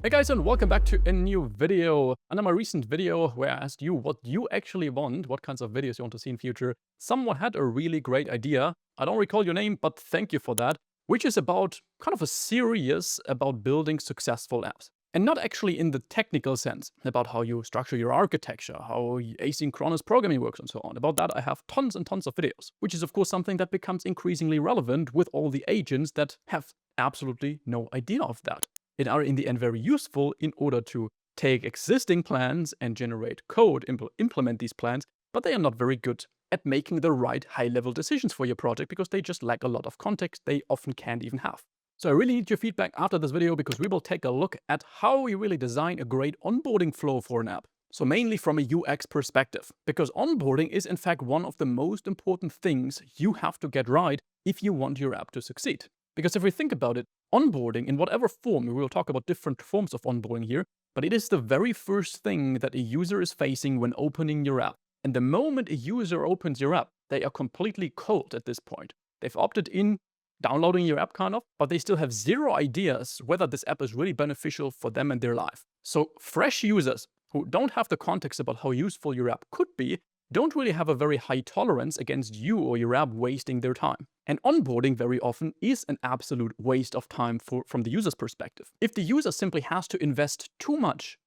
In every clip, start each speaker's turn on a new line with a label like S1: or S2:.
S1: Hey guys, and welcome back to a new video. Under my recent video where I asked you what you actually want, what kinds of videos you want to see in future, someone had a really great idea. I don't recall your name, but thank you for that, which is about kind of a series about building successful apps. And not actually in the technical sense, about how you structure your architecture, how asynchronous programming works and so on. About that I have tons and tons of videos, which is of course something that becomes increasingly relevant with all the agents that have absolutely no idea of that. It are in the end very useful in order to take existing plans and generate code, implement these plans, but they are not very good at making the right high-level decisions for your project because they just lack a lot of context they often can't even have. So I really need your feedback after this video because we will take a look at how we really design a great onboarding flow for an app. So mainly from a UX perspective, because onboarding is in fact one of the most important things you have to get right if you want your app to succeed. Because if we think about it, onboarding in whatever form, we will talk about different forms of onboarding here, but it is the very first thing that a user is facing when opening your app. And the moment a user opens your app, they are completely cold at this point. They've opted in, downloading your app kind of, but they still have zero ideas whether this app is really beneficial for them and their life. So fresh users who don't have the context about how useful your app could be don't really have a very high tolerance against you or your app wasting their time. And onboarding very often is an absolute waste of time from the user's perspective. If the user simply has to invest too much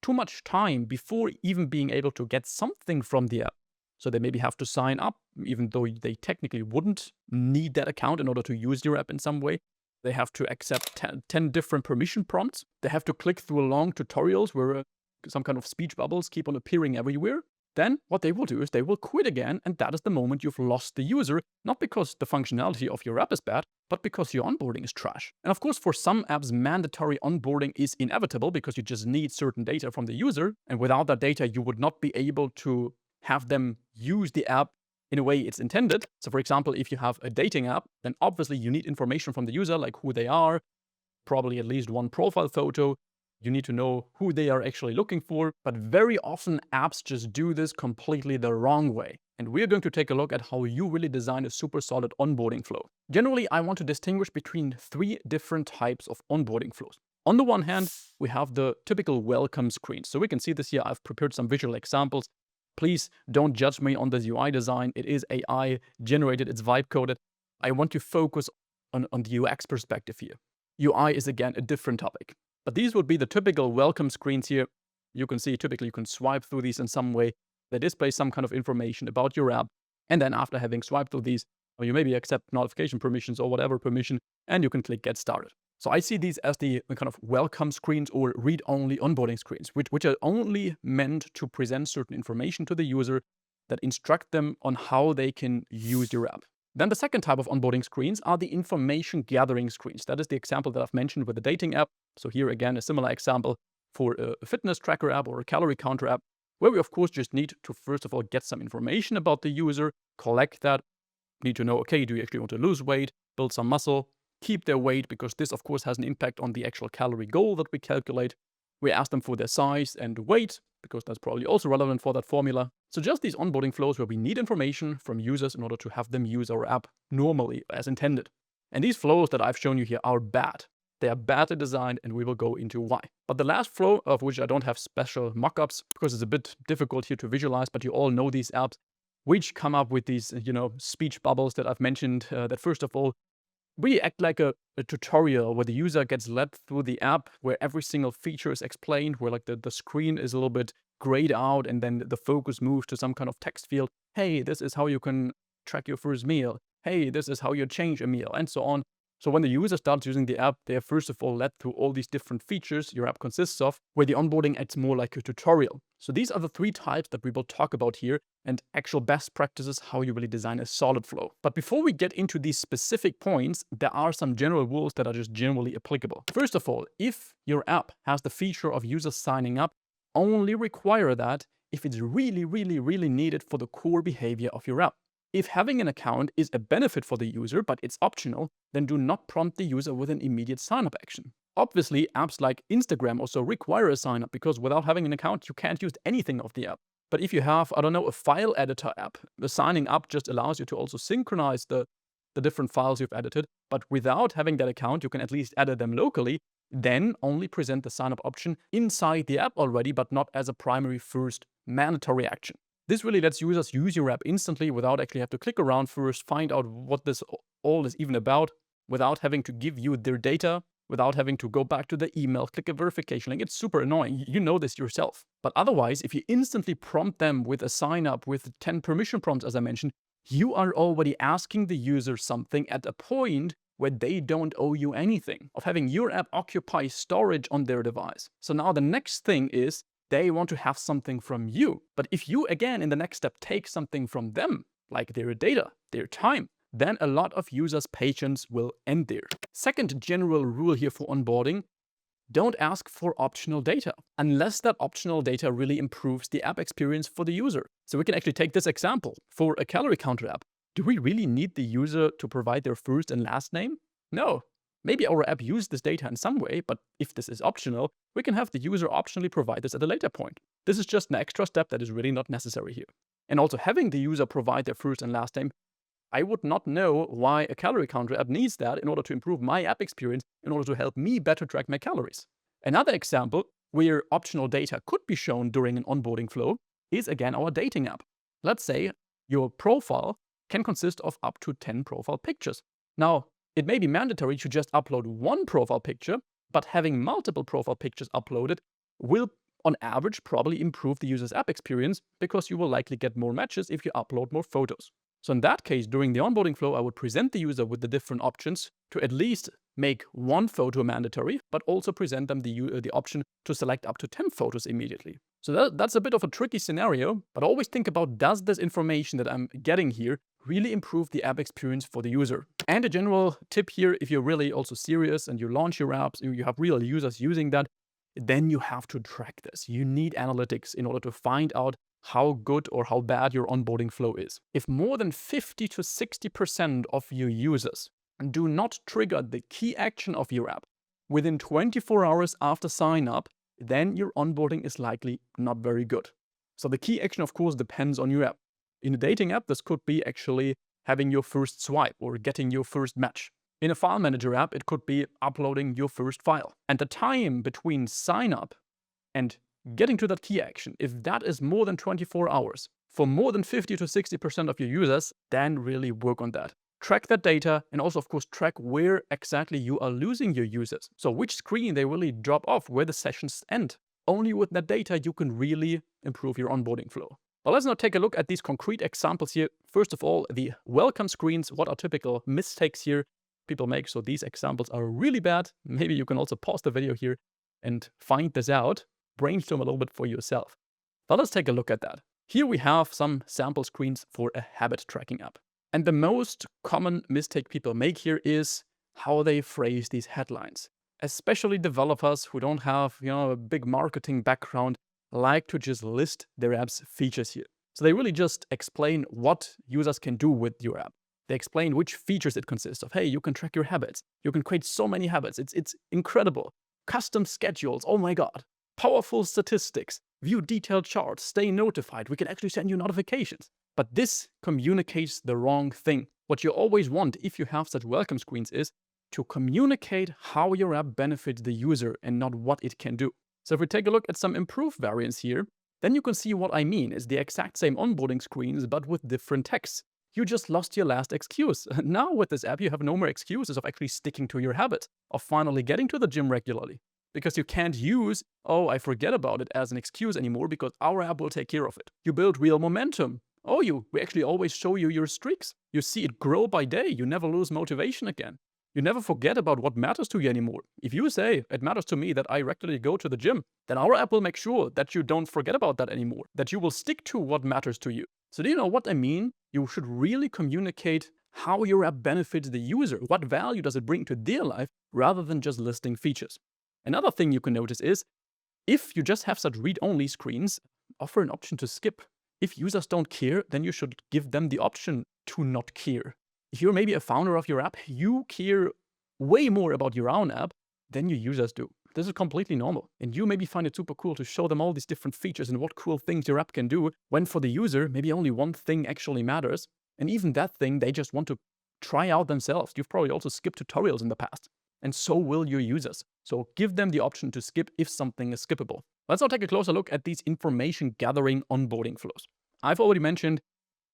S1: time before even being able to get something from the app, so they maybe have to sign up, even though they technically wouldn't need that account in order to use your app in some way. They have to accept 10 different permission prompts. They have to click through long tutorials where some kind of speech bubbles keep on appearing everywhere. Then what they will do is they will quit again, and that is the moment you've lost the user, not because the functionality of your app is bad, but because your onboarding is trash. And of course, for some apps, mandatory onboarding is inevitable because you just need certain data from the user, and without that data, you would not be able to have them use the app in a way it's intended. So for example, if you have a dating app, then obviously you need information from the user, like who they are, probably at least one profile photo. You need to know who they are actually looking for, but very often apps just do this completely the wrong way. And we're going to take a look at how you really design a super solid onboarding flow. Generally, I want to distinguish between 3 different types of onboarding flows. On the one hand, we have the typical welcome screen. So we can see this here. I've prepared some visual examples. Please don't judge me on this UI design. It is AI generated, it's vibe coded. I want to focus on the UX perspective here. UI is again a different topic. But these would be the typical welcome screens here. You can see typically you can swipe through these in some way. They display some kind of information about your app. And then after having swiped through these, you maybe accept notification permissions or whatever permission, and you can click get started. So I see these as the kind of welcome screens or read-only onboarding screens, which are only meant to present certain information to the user that instruct them on how they can use your app. Then the second type of onboarding screens are the information gathering screens. That is the example that I've mentioned with the dating app. So here again, a similar example for a fitness tracker app or a calorie counter app, where we of course just need to first of all get some information about the user, collect that, need to know, okay, do you actually want to lose weight, build some muscle, keep their weight, because this of course has an impact on the actual calorie goal that we calculate. We ask them for their size and weight, because that's probably also relevant for that formula. So just these onboarding flows where we need information from users in order to have them use our app normally as intended. And these flows that I've shown you here are bad. They are badly designed, and we will go into why. But the last flow, of which I don't have special mockups because it's a bit difficult here to visualize, but you all know these apps which come up with these, speech bubbles that I've mentioned, that first of all, we act like a tutorial where the user gets led through the app, where every single feature is explained, where like the screen is a little bit grayed out, and then the focus moves to some kind of text field. Hey, this is how you can track your first meal. Hey, this is how you change a meal, and so on. So when the user starts using the app, they are first of all led through all these different features your app consists of, where the onboarding acts more like a tutorial. So these are the 3 types that we will talk about here, and actual best practices, how you really design a solid flow. But before we get into these specific points, there are some general rules that are just generally applicable. First of all, if your app has the feature of users signing up, only require that if it's really, really, really needed for the core behavior of your app. If having an account is a benefit for the user, but it's optional, then do not prompt the user with an immediate sign-up action. Obviously, apps like Instagram also require a sign-up because without having an account, you can't use anything of the app. But if you have, I don't know, a file editor app, the signing up just allows you to also synchronize the different files you've edited. But without having that account, you can at least edit them locally. then only present the sign up option inside the app already, but not as a primary first mandatory action. This really lets users use your app instantly without actually have to click around first, find out what this all is even about, without having to give you their data, without having to go back to the email, click a verification link. It's super annoying. You know this yourself. But otherwise, if you instantly prompt them with a sign up with 10 permission prompts, as I mentioned, you are already asking the user something at a point where they don't owe you anything, of having your app occupy storage on their device. So now the next thing is they want to have something from you. But if you, again, in the next step, take something from them, like their data, their time, then a lot of users' patience will end there. Second general rule here for onboarding: don't ask for optional data unless that optional data really improves the app experience for the user. So we can actually take this example. For a calorie counter app, do we really need the user to provide their first and last name? No. Maybe our app uses this data in some way, but if this is optional, we can have the user optionally provide this at a later point. This is just an extra step that is really not necessary here. And also having the user provide their first and last name, I would not know why a calorie counter app needs that in order to improve my app experience, in order to help me better track my calories. Another example where optional data could be shown during an onboarding flow is, again, our dating app. Let's say your profile can consist of up to 10 profile pictures. Now, it may be mandatory to just upload one profile picture, but having multiple profile pictures uploaded will, on average, probably improve the user's app experience, because you will likely get more matches if you upload more photos. So in that case, during the onboarding flow, I would present the user with the different options to at least make one photo mandatory, but also present them the option to select up to 10 photos immediately. So that's a bit of a tricky scenario, but always think about, does this information that I'm getting here really improve the app experience for the user? And a general tip here, if you're really also serious and you launch your apps, you have real users using that, then you have to track this. You need analytics in order to find out how good or how bad your onboarding flow is. If more than 50 to 60% of your users do not trigger the key action of your app within 24 hours after sign up, then your onboarding is likely not very good. So the key action, of course, depends on your app. In a dating app, this could be actually having your first swipe or getting your first match. In a file manager app, it could be uploading your first file. And the time between sign up and getting to that key action, if that is more than 24 hours, for more than 50 to 60% of your users, then really work on that. Track that data, and also, of course, track where exactly you are losing your users. So which screen they really drop off, where the sessions end. Only with that data you can really improve your onboarding flow. But let's now take a look at these concrete examples here. First of all, the welcome screens. What are typical mistakes here people make? So these examples are really bad. Maybe you can also pause the video here and find this out. Brainstorm a little bit for yourself. But let's take a look at that. Here we have some sample screens for a habit tracking app. And the most common mistake people make here is how they phrase these headlines. Especially developers who don't have, a big marketing background like to just list their app's features here. So they really just explain what users can do with your app. They explain which features it consists of. Hey, you can track your habits. You can create so many habits. It's incredible. Custom schedules. Oh my God. Powerful statistics. View detailed charts. Stay notified. We can actually send you notifications. But this communicates the wrong thing. What you always want if you have such welcome screens is to communicate how your app benefits the user and not what it can do. So if we take a look at some improved variants here, then you can see what I mean. It's the exact same onboarding screens, but with different texts. You just lost your last excuse. Now with this app, you have no more excuses of actually sticking to your habit, of finally getting to the gym regularly. Because you can't use, oh, I forget about it as an excuse anymore, because our app will take care of it. You build real momentum. Oh, we actually always show you your streaks. You see it grow by day. You never lose motivation again. You never forget about what matters to you anymore. If you say, it matters to me that I regularly go to the gym, then our app will make sure that you don't forget about that anymore, that you will stick to what matters to you. So do you know what I mean? You should really communicate how your app benefits the user. What value does it bring to their life, rather than just listing features. Another thing you can notice is, if you just have such read-only screens, offer an option to skip. If users don't care, then you should give them the option to not care. If you're maybe a founder of your app, you care way more about your own app than your users do. This is completely normal. And you maybe find it super cool to show them all these different features and what cool things your app can do, when for the user, maybe only one thing actually matters. And even that thing, they just want to try out themselves. You've probably also skipped tutorials in the past. and so will your users. So give them the option to skip if something is skippable. Let's now take a closer look at these information gathering onboarding flows. I've already mentioned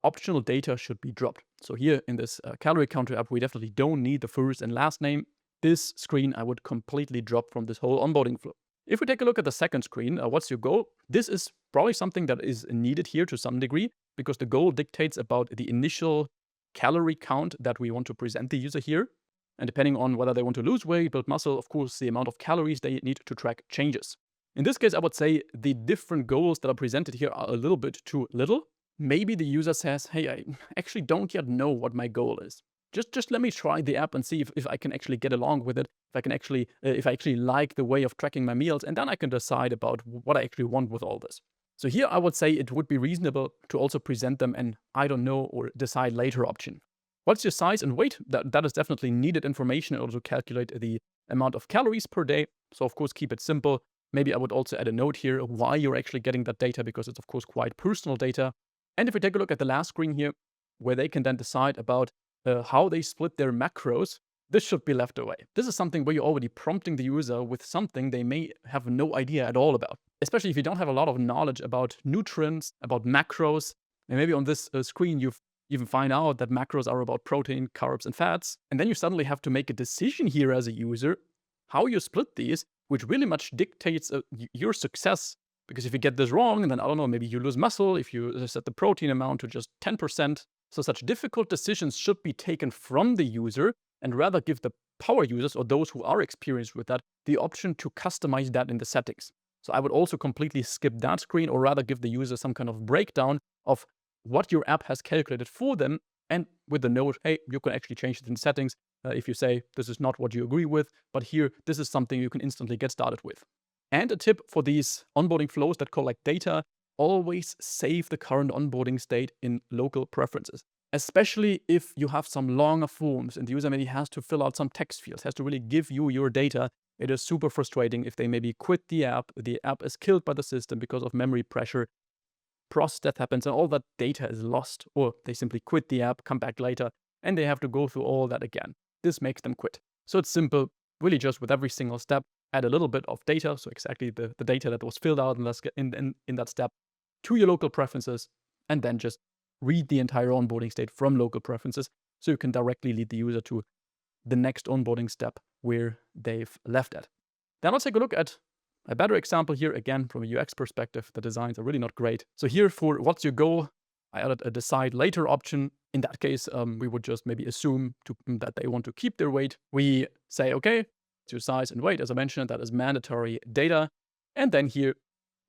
S1: optional data should be dropped. So here in this calorie counter app, we definitely don't need the first and last name. This screen I would completely drop from this whole onboarding flow. If we take a look at the second screen, what's your goal? This is probably something that is needed here to some degree, because the goal dictates about the initial calorie count that we want to present the user here. And depending on whether they want to lose weight, build muscle, of course, the amount of calories they need to track changes. In this case, I would say the different goals that are presented here are a little bit too little. Maybe the user says, hey, I actually don't yet know what my goal is. Just let me try the app and see if I can actually get along with it, if I actually like the way of tracking my meals, and then I can decide about what I actually want with all this. So here I would say it would be reasonable to also present them an I don't know or decide later option. What's your size and weight? That is definitely needed information in order to calculate the amount of calories per day. So of course, keep it simple. Maybe I would also add a note here why you're actually getting that data, because it's of course quite personal data. And if we take a look at the last screen here, where they can then decide about how they split their macros, this should be left away. This is something where you're already prompting the user with something they may have no idea at all about. Especially if you don't have a lot of knowledge about nutrients, about macros. And maybe on this screen, you even find out that macros are about protein, carbs, and fats. And then you suddenly have to make a decision here as a user, how you split these, which really much dictates your success. Because if you get this wrong, and then, I don't know, maybe you lose muscle if you set the protein amount to just 10%. So such difficult decisions should be taken from the user and rather give the power users, or those who are experienced with that, the option to customize that in the settings. So I would also completely skip that screen, or rather give the user some kind of breakdown of what your app has calculated for them, and with the note, hey, you can actually change it in settings if you say this is not what you agree with, but here, this is something you can instantly get started with. And a tip for these onboarding flows that collect data: always save the current onboarding state in local preferences. Especially if you have some longer forms and the user maybe has to fill out some text fields, has to really give you your data. It is super frustrating if they maybe quit the app is killed by the system because of memory pressure, process that happens, and all that data is lost. Or they simply quit the app, come back later, and they have to go through all that again. This makes them quit. So it's simple, really just with every single step, add a little bit of data, so exactly the data that was filled out in that step, to your local preferences, and then just read the entire onboarding state from local preferences, so you can directly lead the user to the next onboarding step where they've left at. Then let's take a look at a better example here. Again, from a UX perspective, the designs are really not great. So here for what's your goal, I added a decide later option. In that case, we would just maybe assume that they want to keep their weight. We say, okay, your size and weight, as I mentioned, that is mandatory data. And then here,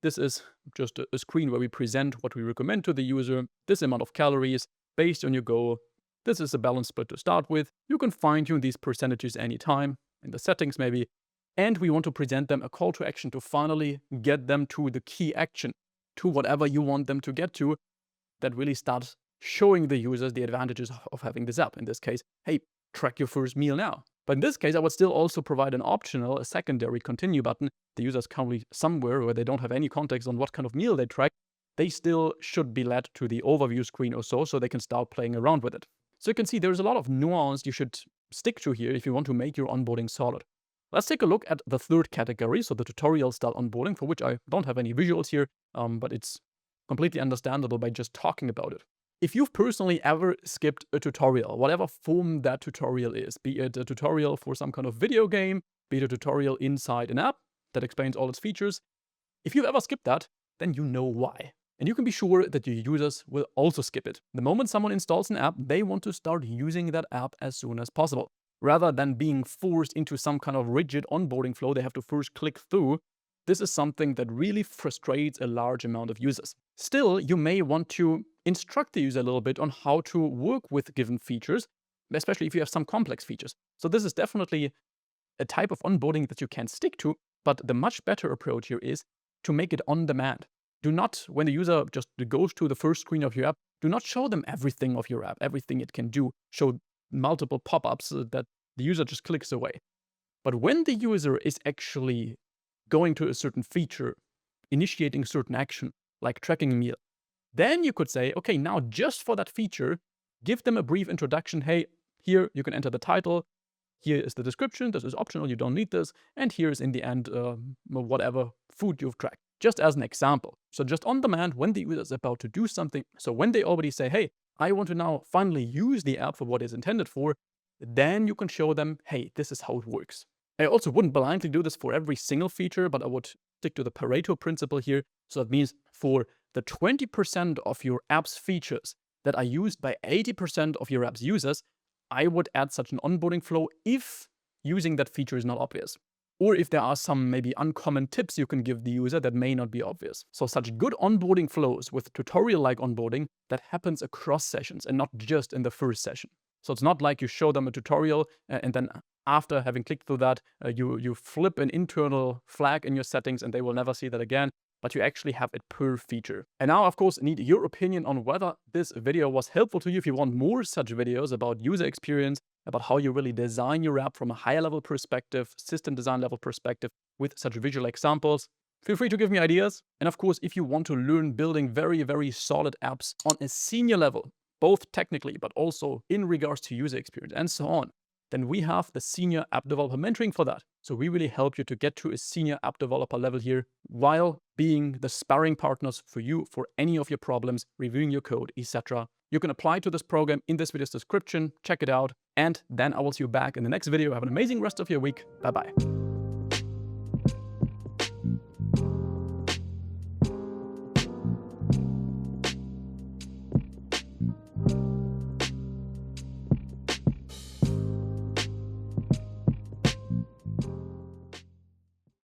S1: this is just a screen where we present what we recommend to the user, this amount of calories based on your goal. This is a balance split to start with. You can fine-tune these percentages anytime, in the settings maybe. And we want to present them a call to action to finally get them to the key action, to whatever you want them to get to, that really starts showing the users the advantages of having this app. In this case, hey, track your first meal now. But in this case, I would still also provide a secondary continue button. The user is currently somewhere where they don't have any context on what kind of meal they track. They still should be led to the overview screen or so they can start playing around with it. So you can see there's a lot of nuance you should stick to here if you want to make your onboarding solid. Let's take a look at the third category, so the tutorial style onboarding, for which I don't have any visuals here, but it's completely understandable by just talking about it. If you've personally ever skipped a tutorial, whatever form that tutorial is, be it a tutorial for some kind of video game, be it a tutorial inside an app that explains all its features, if you've ever skipped that, then you know why. And you can be sure that your users will also skip it. The moment someone installs an app, they want to start using that app as soon as possible. Rather than being forced into some kind of rigid onboarding flow they have to first click through, this is something that really frustrates a large amount of users. Still, you may want to instruct the user a little bit on how to work with given features, especially if you have some complex features. So this is definitely a type of onboarding that you can stick to, but the much better approach here is to make it on demand. Do not, when the user just goes to the first screen of your app, do not show them everything of your app, everything it can do, show multiple pop-ups that the user just clicks away. But when the user is actually going to a certain feature, initiating a certain action, like tracking a meal, then you could say, okay, now just for that feature, give them a brief introduction. Hey, here you can enter the title. here is the description, this is optional, you don't need this, and here is in the end whatever food you've tracked. Just as an example. So just on demand when the user is about to do something, so when they already say, hey, I want to now finally use the app for what it's intended for, then you can show them, hey, this is how it works. I also wouldn't blindly do this for every single feature, but I would stick to the Pareto principle here. So that means for the 20% of your app's features that are used by 80% of your app's users, I would add such an onboarding flow if using that feature is not obvious. Or if there are some maybe uncommon tips you can give the user that may not be obvious. So such good onboarding flows with tutorial-like onboarding that happens across sessions and not just in the first session. So it's not like you show them a tutorial and then after having clicked through that, you flip an internal flag in your settings and they will never see that again, but you actually have it per feature. And now, of course, I need your opinion on whether this video was helpful to you. If you want more such videos about user experience, about how you really design your app from a higher level perspective, system design level perspective with such visual examples, feel free to give me ideas. And of course, if you want to learn building very, very solid apps on a senior level, both technically, but also in regards to user experience and so on, then we have the senior app developer mentoring for that. So we really help you to get to a senior app developer level here while being the sparring partners for you for any of your problems, reviewing your code, etc. You can apply to this program in this video's description, check it out, and then I will see you back in the next video. Have an amazing rest of your week. Bye-bye.